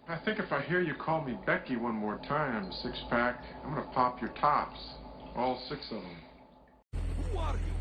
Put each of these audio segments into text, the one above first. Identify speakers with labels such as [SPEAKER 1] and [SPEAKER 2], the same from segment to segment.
[SPEAKER 1] I think if I hear you call me Becky one more time, six-pack, I'm gonna pop your tops. All six of them.
[SPEAKER 2] Who are you?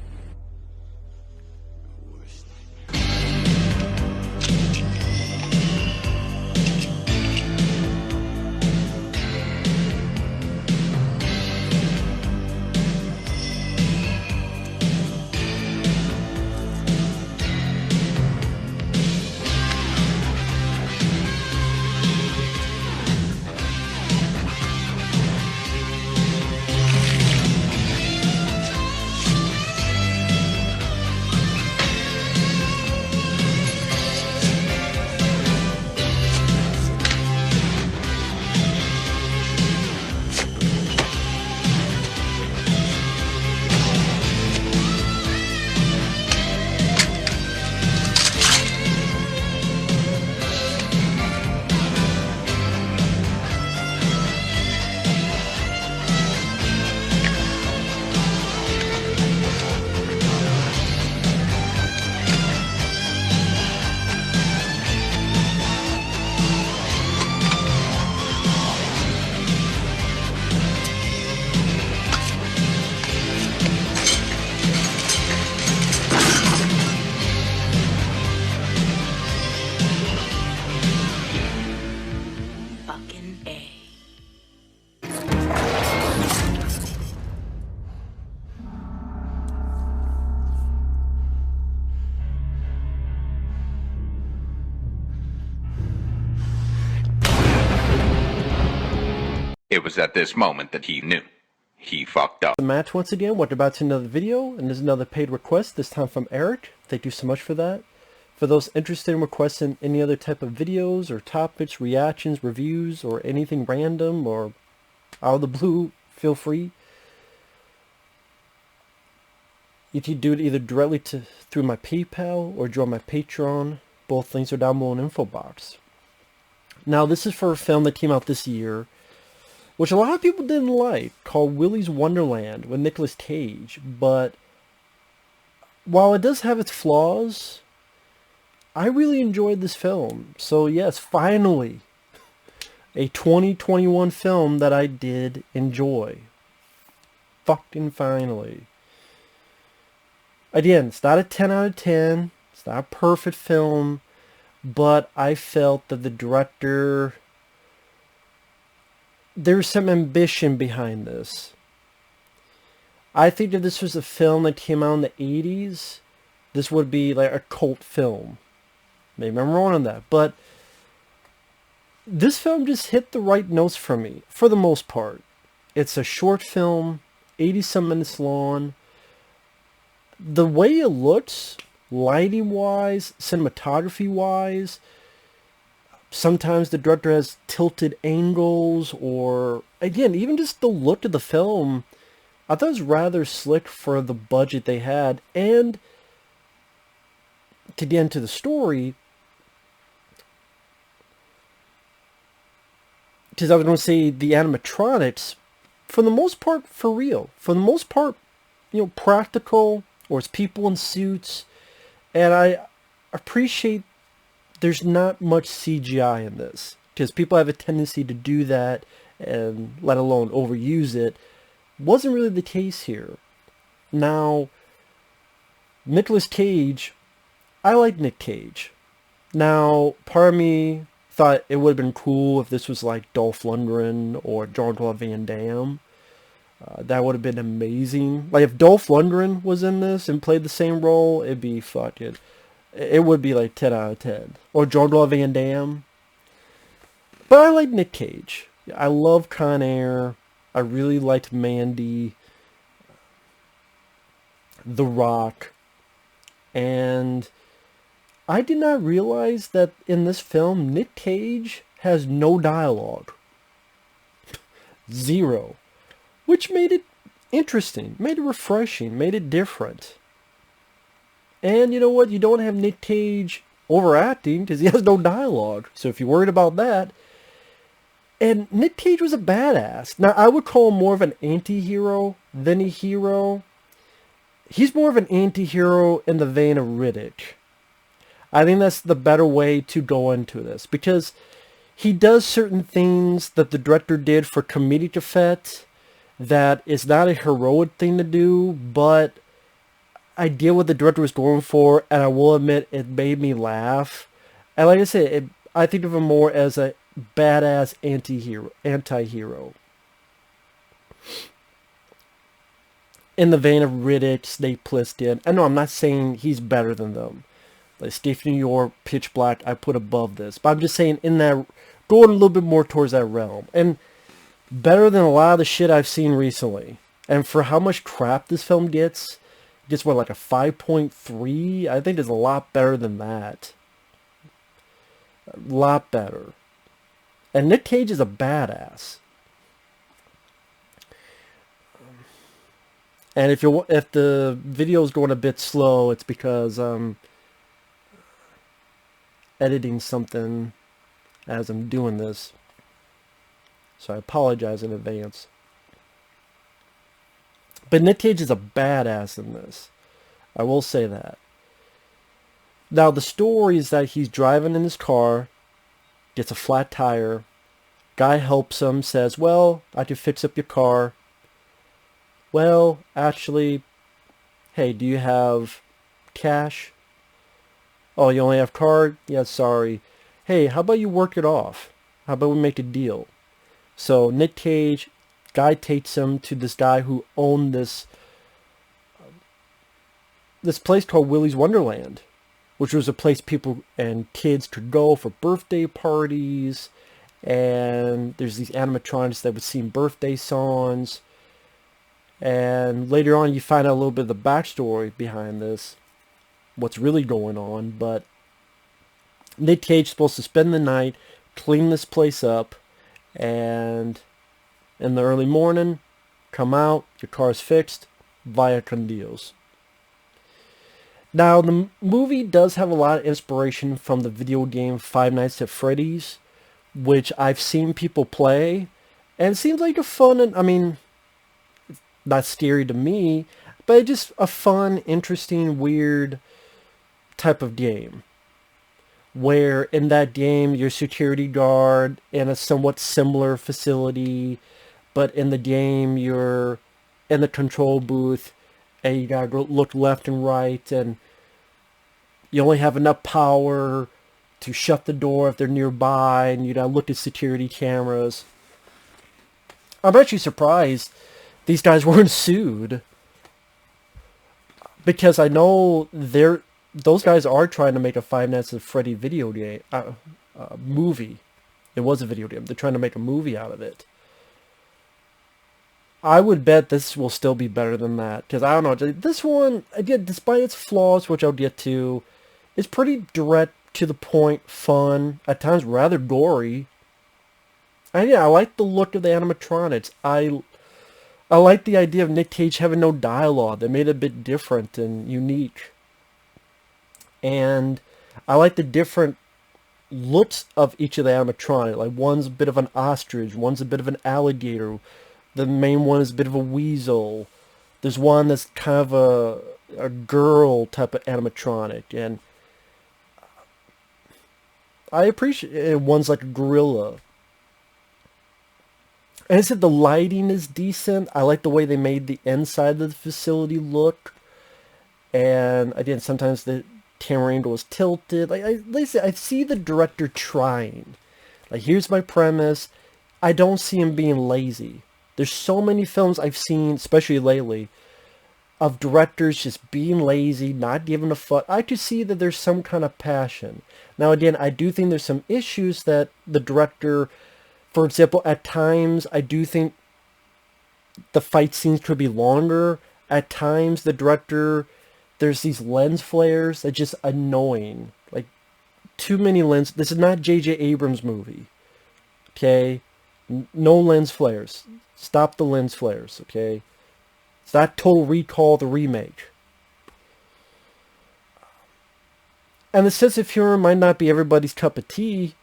[SPEAKER 3] It was at this moment that he knew. He fucked up.
[SPEAKER 4] The match once again. We're about to another video, and there's another paid request, this time from Eric. Thank you so much for that. For those interested in requesting any other type of videos or topics, reactions, reviews, or anything random or out of the blue, feel free. You can do it either directly through my PayPal or join my Patreon. Both links are down below in the info box. Now, this is for a film that came out this year, which a lot of people didn't like, called Willy's Wonderland with Nicolas Cage. But while it does have its flaws, I really enjoyed this film. So yes, finally, a 2021 film that I did enjoy. Fucking finally. Again, it's not a 10 out of 10. It's not a perfect film. But I felt that the director... there's some ambition behind this. I think if this was a film that came out in the 80s, this would be like a cult film. Maybe I'm wrong on that, but this film just hit the right notes for me, for the most part. It's a short film, 80-some minutes long. The way it looks, lighting-wise, cinematography-wise, sometimes the director has tilted angles, or, again, even just the look of the film, I thought it was rather slick for the budget they had. And to get into the story, because I was going to say the animatronics, for the most part, for real. For the most part, you know, practical, or it's people in suits. And I appreciate there's not much CGI in this, because people have a tendency to do that, and let alone overuse it. Wasn't really the case here. Now, Nicolas Cage, I like Nick Cage. Now, part of me thought it would have been cool if this was like Dolph Lundgren or Jean-Claude Van Damme. That would have been amazing. Like, if Dolph Lundgren was in this and played the same role, it'd be fucking... it would be like 10 out of 10. Or Jean-Claude Van Damme. But I like Nick Cage. I love Con Air. I really liked Mandy. The Rock. And I did not realize that in this film, Nick Cage has no dialogue. Zero. Which made it interesting, made it refreshing, made it different. And you know what? You don't have Nick Cage overacting because he has no dialogue. So if you're worried about that... And Nick Cage was a badass. Now, I would call him more of an anti-hero than a hero. He's more of an anti-hero in the vein of Riddick. I think that's the better way to go into this. Because he does certain things that the director did for comedic effect that is not a heroic thing to do, but I get what the director was going for, and I will admit it made me laugh. And like I said, I think of him more as a badass anti-hero. In the vein of Riddick, Snake Plissken. I know I'm not saying he's better than them. Like Steve New York, Pitch Black, I put above this. But I'm just saying in that, going a little bit more towards that realm. And better than a lot of the shit I've seen recently. And for how much crap this film gets what, like a 5.3? I think it's a lot better than that. A lot better. And Nick Cage is a badass. And if the video is going a bit slow, it's because I'm editing something as I'm doing this. So I apologize in advance. But Nick Cage is a badass in this. I will say that. Now, the story is that he's driving in his car, gets a flat tire. Guy helps him, says, well, I can fix up your car. Well, actually, hey, do you have cash? Oh, you only have card? Yeah, sorry. Hey, how about you work it off? How about we make a deal? So Nick Cage, guy takes him to this guy who owned this place called Willy's Wonderland, which was a place people and kids could go for birthday parties, and there's these animatronics that would sing birthday songs, and later on you find out a little bit of the backstory behind this, what's really going on. But Nick Cage is supposed to spend the night, clean this place up, and in the early morning, come out, your car's fixed, via con Dios. Now, the movie does have a lot of inspiration from the video game Five Nights at Freddy's, which I've seen people play, and it seems like a fun, and I mean, it's not scary to me, but it's just a fun, interesting, weird type of game. Where in that game, you're a security guard in a somewhat similar facility, but in the game, you're in the control booth, and you gotta look left and right, and you only have enough power to shut the door if they're nearby, and you gotta look at security cameras. I'm actually surprised these guys weren't sued, because I know those guys are trying to make a Five Nights at Freddy video game movie. It was a video game. They're trying to make a movie out of it. I would bet this will still be better than that, because I don't know, this one, again, despite its flaws, which I'll get to, is pretty direct, to the point, fun, at times rather gory. And yeah, I like the look of the animatronics. I like the idea of Nick Cage having no dialogue. They made it a bit different and unique. And I like the different looks of each of the animatronics. Like, one's a bit of an ostrich, one's a bit of an alligator. The main one is a bit of a weasel. There's one that's kind of a girl type of animatronic. And I appreciate it. One's like a gorilla. And I said the lighting is decent. I like the way they made the inside of the facility look. And again, sometimes the camera angle is tilted. Like I see the director trying. Like, here's my premise. I don't see him being lazy. There's so many films I've seen, especially lately, of directors just being lazy, not giving a fuck. I could see that there's some kind of passion. Now, again, I do think there's some issues that the director, for example, at times, I do think the fight scenes could be longer. At times, the director, there's these lens flares that just annoying. Like, too many lens. This is not J.J. Abrams' movie. Okay? No lens flares. Stop the lens flares, okay? It's not Total Recall, the remake. And the sense of humor might not be everybody's cup of tea,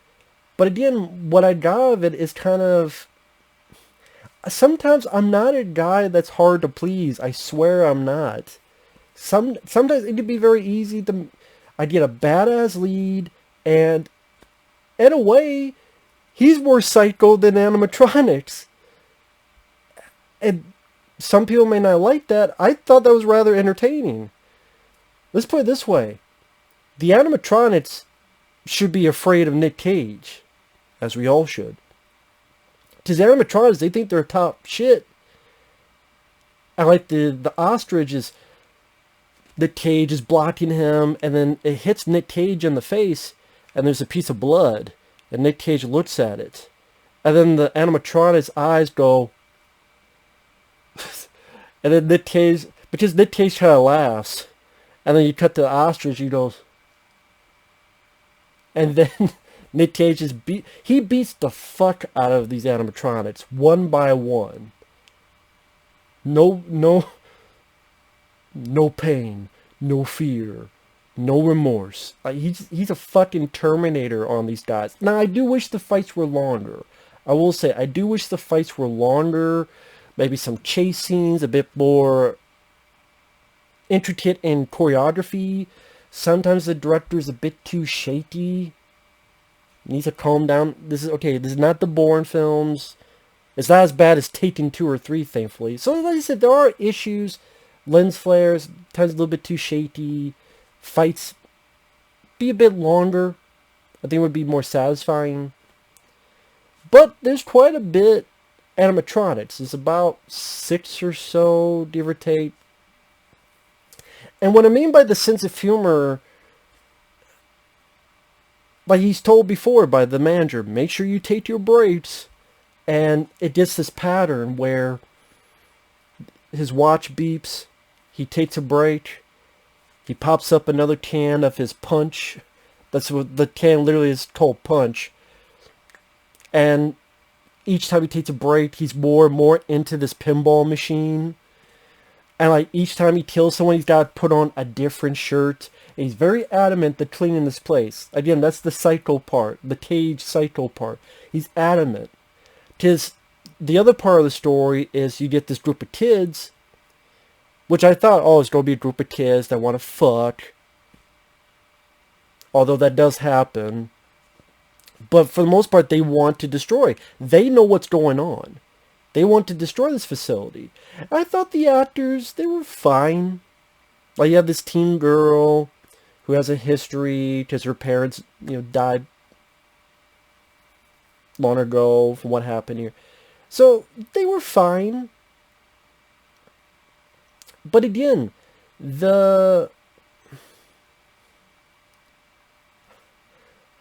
[SPEAKER 4] but again, what I got of it is kind of... Sometimes I'm not a guy that's hard to please. I swear I'm not. Sometimes it can be very easy to... I get a badass lead, and in a way, He's more psycho than animatronics. And some people may not like that. I thought that was rather entertaining. Let's put it this way. The animatronics should be afraid of Nick Cage, as we all should. Because the animatronics, they think they're top shit. I like the ostrich is, Nick Cage is blocking him, and then it hits Nick Cage in the face, and there's a piece of blood, and Nick Cage looks at it. And then the animatronic's eyes go, and then Nick Cage, because Nick Cage kind of laughs, and then you cut to the ostrich, he goes, and then Nick Cage he beats the fuck out of these animatronics, one by one. No pain, no fear, no remorse. He's a fucking Terminator on these guys. Now, I do wish the fights were longer. I will say, I do wish the fights were longer. Maybe some chase scenes, a bit more intricate in choreography. Sometimes the director's a bit too shaky. Needs to calm down. This is not the Bourne films. It's not as bad as Taken 2 or 3, thankfully. So, like I said, there are issues. Lens flares, times a little bit too shaky. Fights be a bit longer. I think it would be more satisfying. But there's quite a bit animatronics. There's about 6 or so, give or take. And what I mean by the sense of humor, like he's told before by the manager, make sure you take your breaks. And it gets this pattern where his watch beeps, he takes a break, he pops up another can of his punch. That's what the can literally is called, punch. And each time he takes a break, he's more and more into this pinball machine. And like each time he kills someone, he's got to put on a different shirt. And he's very adamant to clean this place. Again, that's the psycho part, the Cage psycho part. He's adamant. Because the other part of the story is you get this group of kids, which I thought, oh, it's going to be a group of kids that want to fuck. Although that does happen. But for the most part, they want to destroy. They know what's going on. They want to destroy this facility. I thought the actors, they were fine. Like you have this teen girl who has a history because her parents, died long ago from what happened here. So they were fine. But again, how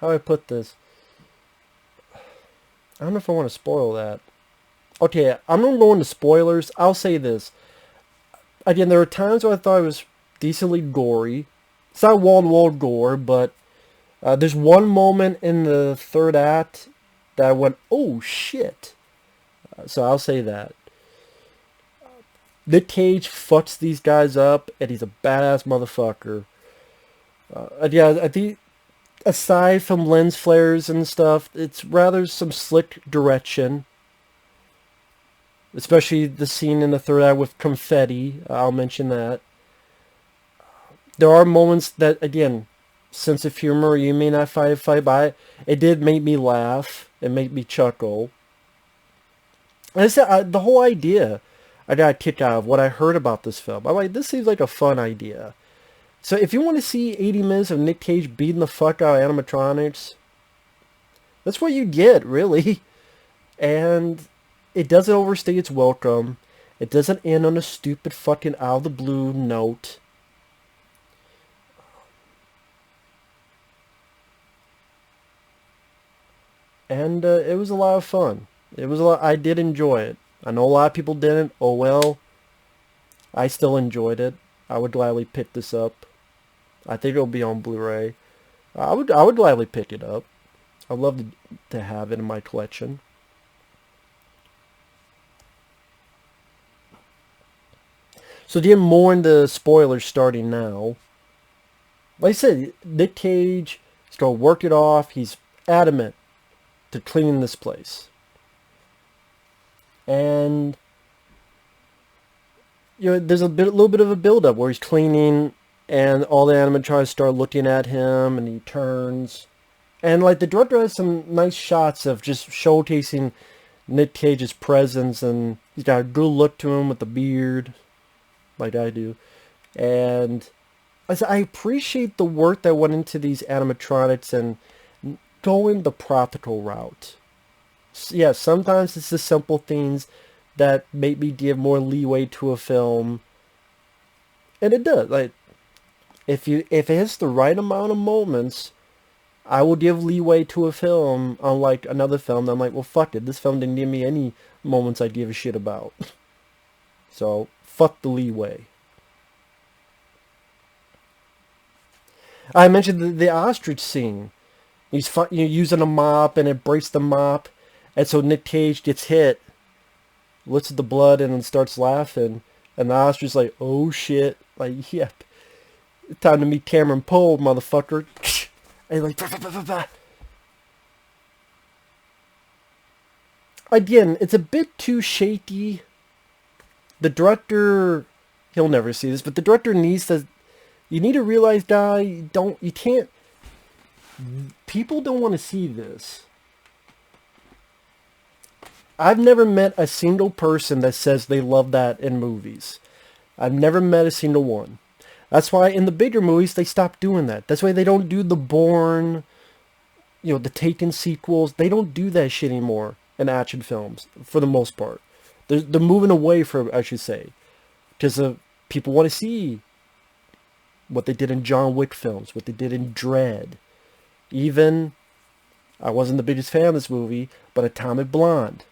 [SPEAKER 4] do I put this? I don't know if I want to spoil that. Okay, I'm not going to spoilers. I'll say this. Again, there are times where I thought it was decently gory. It's not wall-to-wall gore, but there's one moment in the third act that I went, oh shit. So I'll say that. Nick Cage fucks these guys up, and he's a badass motherfucker. Yeah, I think aside from lens flares and stuff, it's rather some slick direction. Especially the scene in the third act with confetti. I'll mention that. There are moments that, again, sense of humor, you may not find it by. It did make me laugh. It made me chuckle. And I said, the whole idea, I got a kick out of what I heard about this film. I'm like, this seems like a fun idea. So if you want to see 80 minutes of Nick Cage beating the fuck out of animatronics, that's what you get, really. And it doesn't overstay its welcome. It doesn't end on a stupid fucking out of the blue note. And it was a lot of fun. I did enjoy it. I know a lot of people didn't. Oh well. I still enjoyed it. I would gladly pick this up. I think it'll be on Blu-ray. I would gladly pick it up. I'd love to have it in my collection. So getting more into spoilers starting now. Like I said, Nick Cage is going to work it off. He's adamant to clean this place. And there's a little bit of a build-up where he's cleaning, and all the animatronics start looking at him, and he turns, And like the director has some nice shots of just showcasing Nick Cage's presence, and he's got a good look to him with the beard, like I do. And I appreciate the work that went into these animatronics and going the practical route. Yeah, sometimes it's the simple things that make me give more leeway to a film, and it does. Like if it hits the right amount of moments, I will give leeway to a film, unlike another film that I'm like, well, fuck it, this film didn't give me any moments I give a shit about. So fuck the leeway. I mentioned the ostrich scene. He's using a mop and it breaks the mop, and so Nick Cage gets hit, looks at the blood, and then starts laughing. And the ostrich's like, "Oh shit!" Like, yeah, time to meet Cameron Poe, motherfucker. And like, bah, bah, bah, bah, bah. Again, it's a bit too shaky. The director, he'll never see this, but the director needs to. You need to realize, guy, you can't. People don't want to see this. I've never met a single person that says they love that in movies. I've never met a single one. That's why in the bigger movies they stopped doing that. That's why they don't do the Bourne, the Taken sequels. They don't do that shit anymore in action films for the most part. They're moving away from, I should say, because people want to see what they did in John Wick films, what they did in Dread. Even, I wasn't the biggest fan of this movie, but Atomic Blonde.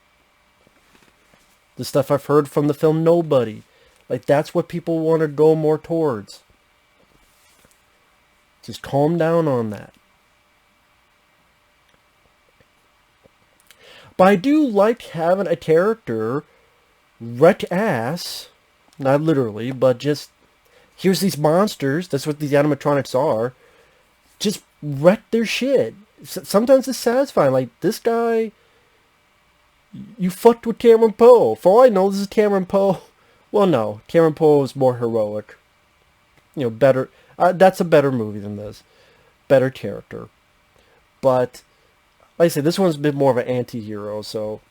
[SPEAKER 4] The stuff I've heard from the film Nobody. Like, that's what people want to go more towards. Just calm down on that. But I do like having a character wreck ass, not literally, but just, here's these monsters, that's what these animatronics are, just wreck their shit. Sometimes it's satisfying, like, this guy, you fucked with Cameron Poe. For all I know, this is Cameron Poe. Well, no, Cameron Poe is more heroic. Better, that's a better movie than this. Better character. But, like I said, this one's a bit more of an anti-hero, so.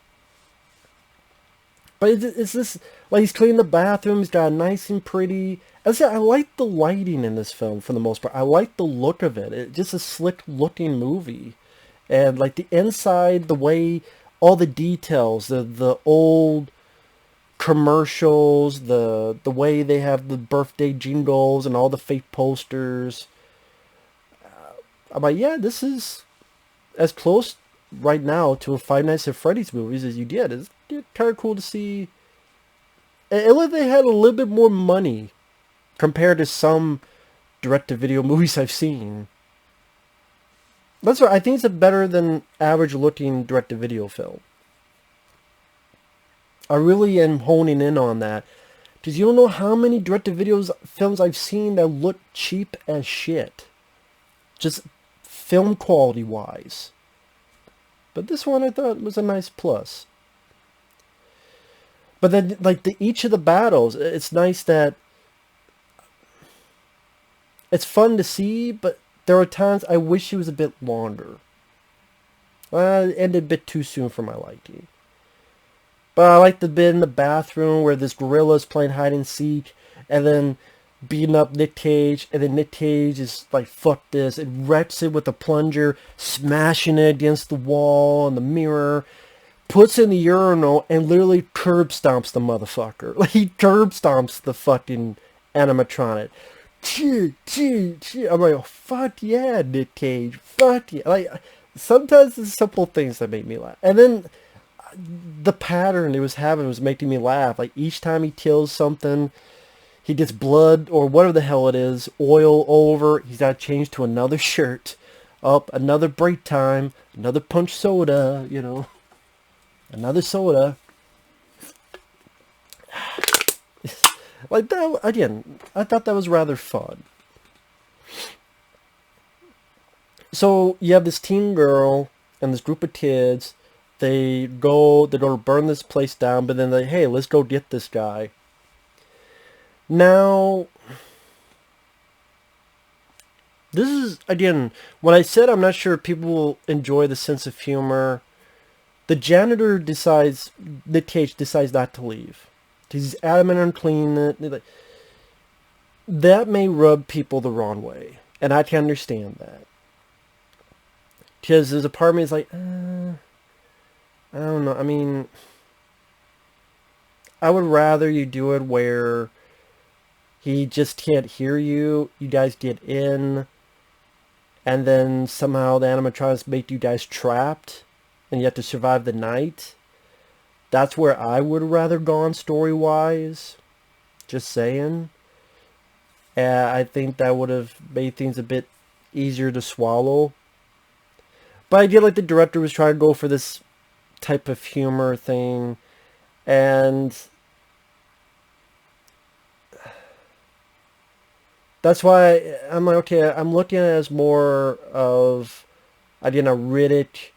[SPEAKER 4] But it's this, like, he's cleaning the bathroom, he's got nice and pretty. As I said, I like the lighting in this film for the most part. I like the look of it. It's just a slick looking movie. And, like, the inside, the way, all the details, the old commercials, the way they have the birthday jingles and all the fake posters. I'm like, yeah, this is as close right now to a Five Nights at Freddy's movies as you get. It's kind of cool to see. It looked like they had a little bit more money compared to some direct-to-video movies I've seen. That's why I think it's a better than average-looking direct-to-video film. I really am honing in on that. Because you don't know how many direct-to-video films I've seen that look cheap as shit. Just film quality-wise. But this one I thought was a nice plus. But then, like, each of the battles, it's nice that it's fun to see, but there are times I wish it was a bit longer. It ended a bit too soon for my liking. But I like the bit in the bathroom where this gorilla is playing hide and seek and then beating up Nick Cage, and then Nick Cage is like, fuck this. It wrecks it with a plunger, smashing it against the wall and the mirror, puts it in the urinal, and literally curb stomps the motherfucker. Like, he curb stomps the fucking animatronic. I'm like, oh, fuck yeah, Nick Cage. Fuck yeah. Like, sometimes it's simple things that make me laugh. And then the pattern it was having was making me laugh. Like, each time he kills something, he gets blood or whatever the hell it is, oil over, he's got to change to another shirt. Up, another break time, another punch soda, another soda. Like that, again, I thought that was rather fun. So you have this teen girl and this group of kids. They're going to burn this place down, but then hey, let's go get this guy. Now, this is, again, when I said I'm not sure if people will enjoy the sense of humor, the janitor decides, Nick Cage decides not to leave. He's adamant on cleaning it. That may rub people the wrong way. And I can understand that. Because there's a part of me that's like, I don't know. I mean, I would rather you do it where he just can't hear you. You guys get in. And then somehow the animatronics make you guys trapped. And you have to survive the night. That's where I would have rather gone story-wise. Just saying. I think that would have made things a bit easier to swallow. But I did like the director was trying to go for this type of humor thing. And that's why I'm like, okay, I'm looking at it as more of, again, a Riddick.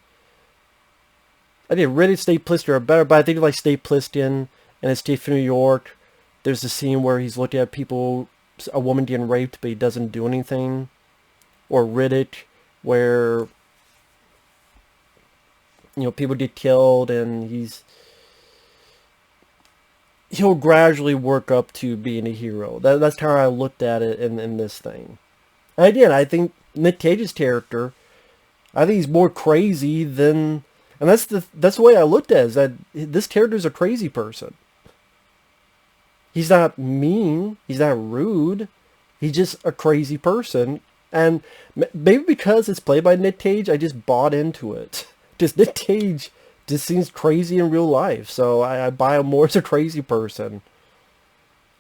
[SPEAKER 4] I think Riddick, State Plissken are better, but I think like State Plissken and Escape from New York, there's a scene where he's looking at people, a woman getting raped, but he doesn't do anything. Or Riddick, where, you know, people get killed and he'll gradually work up to being a hero. That's how I looked at it in this thing. And again, I think Nick Cage's character, I think he's more crazy than, and that's the way I looked at it, is that this character's a crazy person. He's not mean. He's not rude. He's just a crazy person. And maybe because it's played by Nick Cage, I just bought into it. Just Nick Cage just seems crazy in real life. So I buy him more as a crazy person.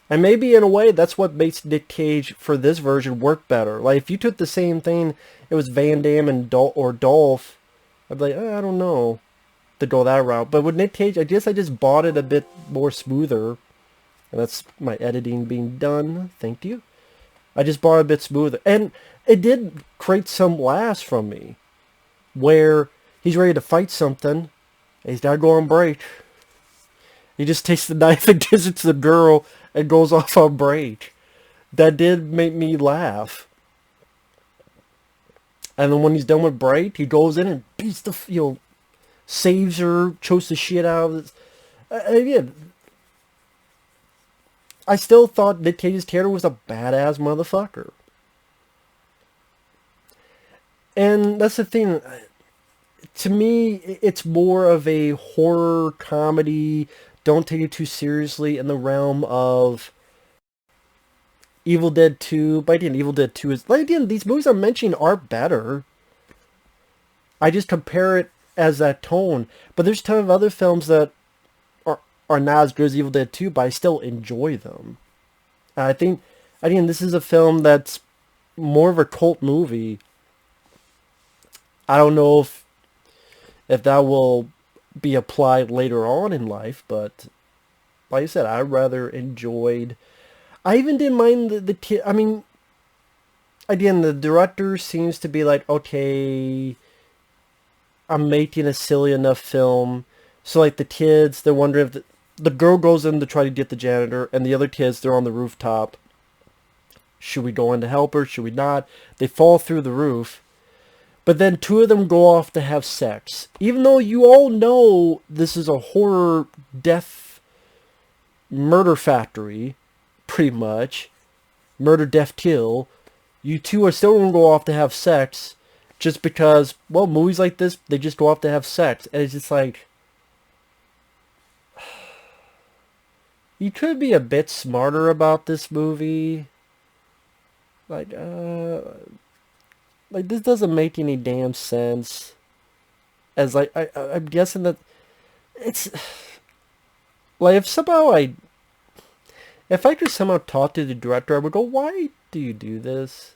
[SPEAKER 4] And maybe in a way, that's what makes Nick Cage for this version work better. Like if you took the same thing, it was Van Damme and Dolph, I'd be like, I don't know, to go that route. But with Nick Cage, I guess I just bought it a bit more smoother. And that's my editing being done. Thank you. I just bought it a bit smoother. And it did create some laughs from me. Where he's ready to fight something. And he's got to go on break. He just takes the knife and gives it to the girl and goes off on break. That did make me laugh. And then when he's done with break, he goes in and beats the, saves her, chokes the shit out of it. Again, I still thought Nick Cage's character was a badass motherfucker. And that's the thing. To me, it's more of a horror comedy. Don't take it too seriously in the realm of Evil Dead 2. But again, Evil Dead 2 is... Like, again, these movies I'm mentioning are better. I just compare it as that tone. But there's a ton of other films that are not as good as Evil Dead 2, but I still enjoy them. And I think, again, this is a film that's more of a cult movie. I don't know if that will be applied later on in life, but like I said, I rather enjoyed... I even didn't mind the kid. I mean, again, the director seems to be like, okay, I'm making a silly enough film. So, like, the kids, they're wondering if... The girl goes in to try to get the janitor, and the other kids, they're on the rooftop. Should we go in to help her? Should we not? They fall through the roof. But then two of them go off to have sex. Even though you all know this is a horror, death, murder factory, pretty much. Murder, death, kill. You two are still going to go off to have sex just because, well, movies like this, they just go off to have sex. And it's just like... You could be a bit smarter about this movie. Like this doesn't make any damn sense. As like, I'm guessing that it's like if I could somehow talk to the director, I would go, why do you do this?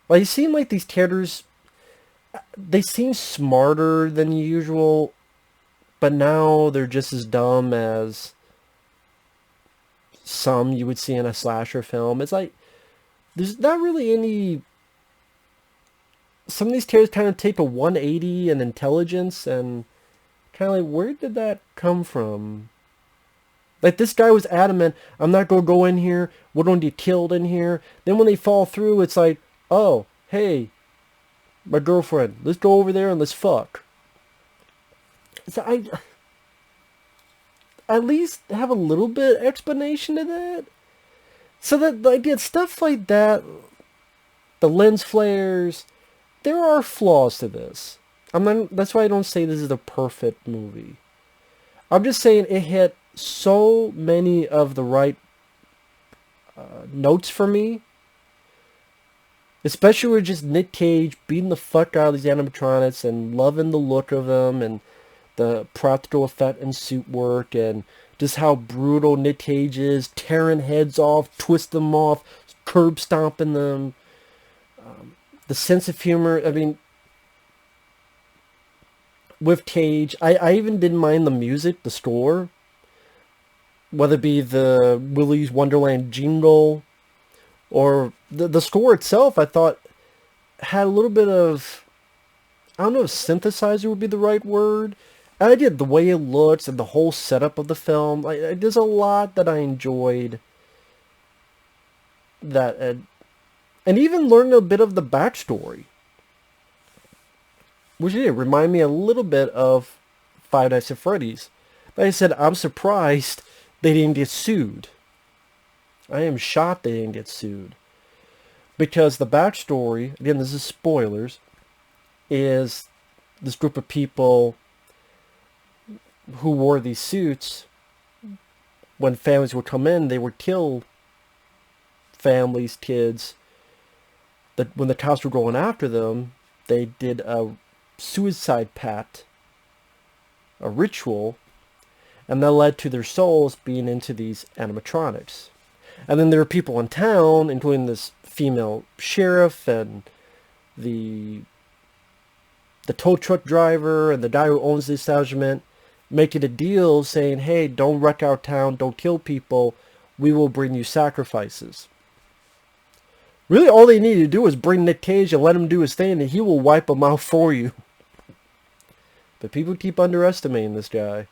[SPEAKER 4] Like, it seemed like these characters, they seem smarter than usual, but now they're just as dumb as some you would see in a slasher film. It's like, there's not really any... Some of these characters kind of take a 180 in intelligence, and kind of like, where did that come from? Like, this guy was adamant, I'm not going to go in here, we're going to get killed in here. Then when they fall through, it's like, oh, hey, my girlfriend, let's go over there and let's fuck. So I at least have a little bit explanation to that. So that, like, it's stuff like that, the lens flares, there are flaws to this. That's why I don't say this is a perfect movie. I'm just saying it hit so many of the right notes for me. Especially with just Nick Cage beating the fuck out of these animatronics and loving the look of them and the practical effect and suit work and just how brutal Nick Cage is, tearing heads off, twisting them off, curb stomping them. The sense of humor, I mean, with Cage, I even didn't mind the music, the score. Whether it be the Willy's Wonderland jingle or the score itself, I thought had a little bit of, I don't know if synthesizer would be the right word. And I did the way it looks and the whole setup of the film. There's a lot that I enjoyed. That and even learning a bit of the backstory, which did remind me a little bit of Five Nights at Freddy's. Like I said, I'm surprised they didn't get sued. I am shocked they didn't get sued. Because the backstory, again, this is spoilers, is this group of people who wore these suits, when families would come in, they would kill families, kids. That when the cops were going after them, they did a suicide pact, a ritual, and that led to their souls being into these animatronics. And then there were people in town, including this female sheriff and the tow truck driver and the guy who owns the establishment, making a deal saying, hey, don't wreck our town, don't kill people, we will bring you sacrifices. Really, all they needed to do was bring Nick Cage and let him do his thing, and he will wipe them out for you. But people keep underestimating this guy.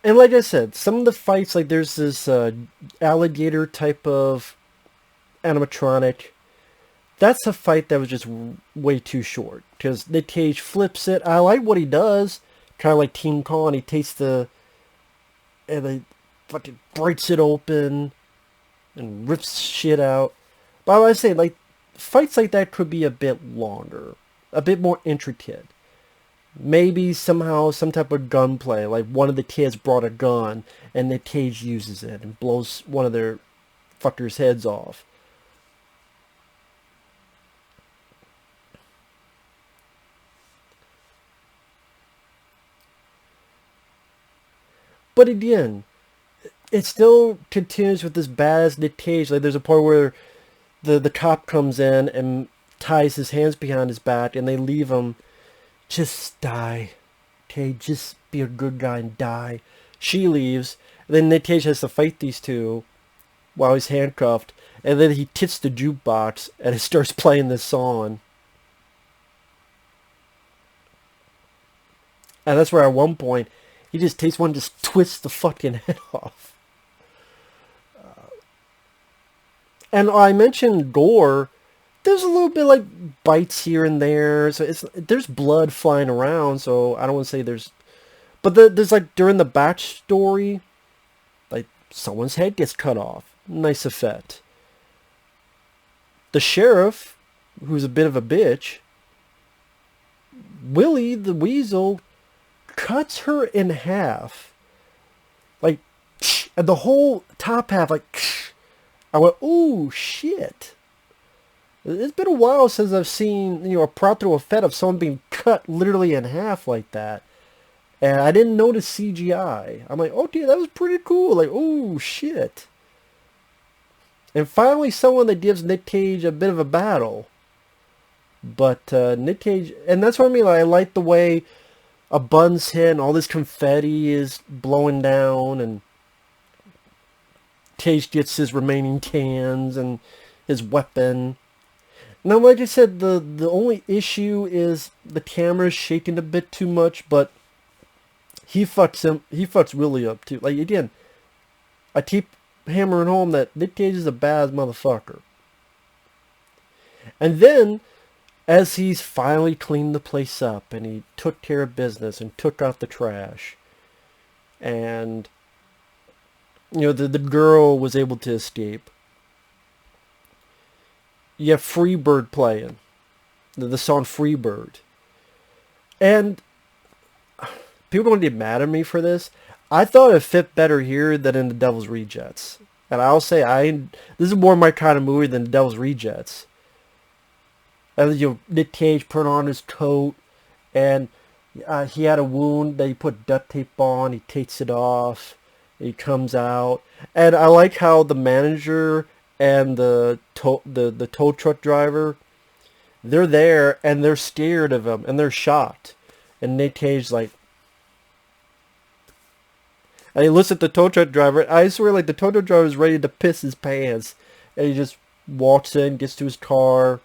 [SPEAKER 4] And like I said, some of the fights, like there's this alligator type of animatronic. That's a fight that was just way too short. Because Nick Cage flips it. I like what he does. Kind of like King Kong. He takes and he fucking breaks it open. And rips shit out. But I was saying, like, fights like that could be a bit longer. A bit more intricate. Maybe somehow some type of gunplay, like one of the kids brought a gun and Nick Cage uses it and blows one of their fuckers' heads off. But again, it still continues with this badass Nick Cage. Like there's a part where the cop comes in and ties his hands behind his back and they leave him. Just die. Okay, just be a good guy and die. She leaves. And then Nick Cage has to fight these two while he's handcuffed. And then he hits the jukebox and it starts playing this song. And that's where at one point, he just takes one and just twists the fucking head off. And I mentioned gore. There's a little bit like bites here and there, so there's blood flying around. So I don't want to say there's, but there's like during the backstory, like someone's head gets cut off. Nice effect. The sheriff, who's a bit of a bitch, Willy the weasel, cuts her in half, like, and the whole top half, like, I went, ooh shit. It's been a while since I've seen, a practical effect of someone being cut literally in half like that. And I didn't notice CGI. I'm like, okay, that was pretty cool. Like, oh, shit. And finally someone that gives Nick Cage a bit of a battle. But Nick Cage, and that's what I mean. Like, I like the way a bun's hit and all this confetti is blowing down. And Cage gets his remaining cans and his weapon. Now, like I said, the only issue is the camera's shaking a bit too much, but he fucks Willy up too. Like, again, I keep hammering home that Nick Cage is a bad motherfucker. And then, as he's finally cleaned the place up, and he took care of business, and took out the trash, and, you know, the girl was able to escape. You have Freebird playing. The song Freebird. And people don't get mad at me for this. I thought it fit better here than in The Devil's Rejects. And I'll say this is more my kind of movie than The Devil's Rejects. And, you know, Nick Cage put on his coat, and he had a wound that he put duct tape on. He takes it off. He comes out. And I like how the manager and the tow truck driver, they're there, and they're scared of him, and they're shocked. And Nick Cage, like... And he looks at the tow truck driver. I swear, like, the tow truck driver is ready to piss his pants. And he just walks in, gets to his car.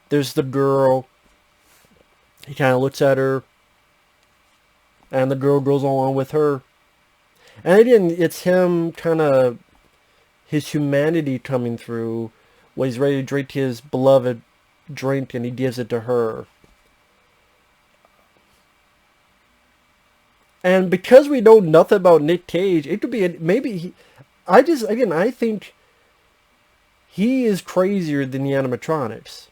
[SPEAKER 4] There's the girl. He kind of looks at her. And the girl goes along with her. And again, it's him kind of... his humanity coming through when he's ready to drink his beloved drink, and he gives it to her. And because we know nothing about Nick Cage, it could be I think he is crazier than the animatronics.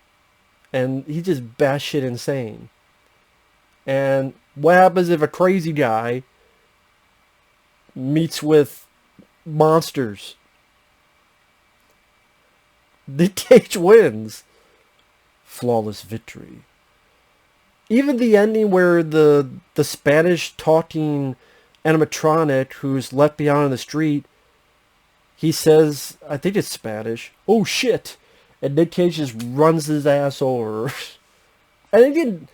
[SPEAKER 4] And he's just batshit insane. And what happens if a crazy guy meets with monsters? Nick Cage wins. Flawless victory. Even the ending where the Spanish talking animatronic who's left behind on the street, he says, I think it's Spanish, "Oh shit," and Nick Cage just runs his ass over. And again,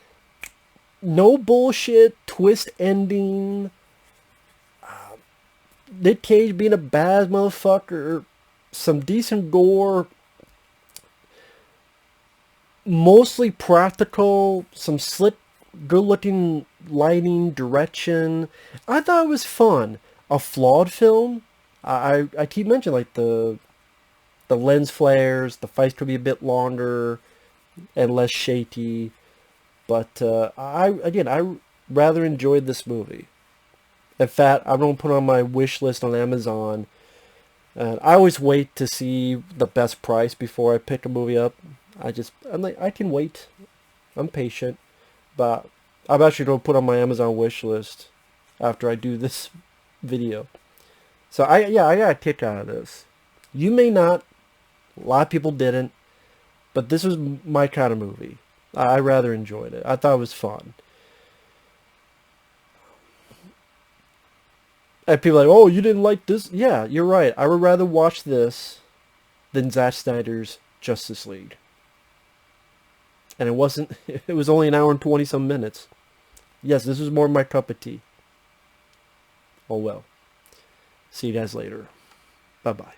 [SPEAKER 4] no bullshit, twist ending. Nick Cage being a bad motherfucker, some decent gore, mostly practical, some slick, good-looking lighting, direction. I thought it was fun. A flawed film. I keep mentioning, like, the lens flares, the fights could be a bit longer and less shaky. But I rather enjoyed this movie. In fact, I'm going to put it on my wish list on Amazon. And I always wait to see the best price before I pick a movie up. I'm like, I can wait. I'm patient. But I'm actually going to put on my Amazon wish list after I do this video. So I got a kick out of this. You may not. A lot of people didn't. But this was my kind of movie. I rather enjoyed it. I thought it was fun. And people are like, oh, you didn't like this? Yeah, you're right. I would rather watch this than Zack Snyder's Justice League. And it was only an hour and 20 some minutes. Yes, this was more my cup of tea. Oh well. See you guys later. Bye-bye.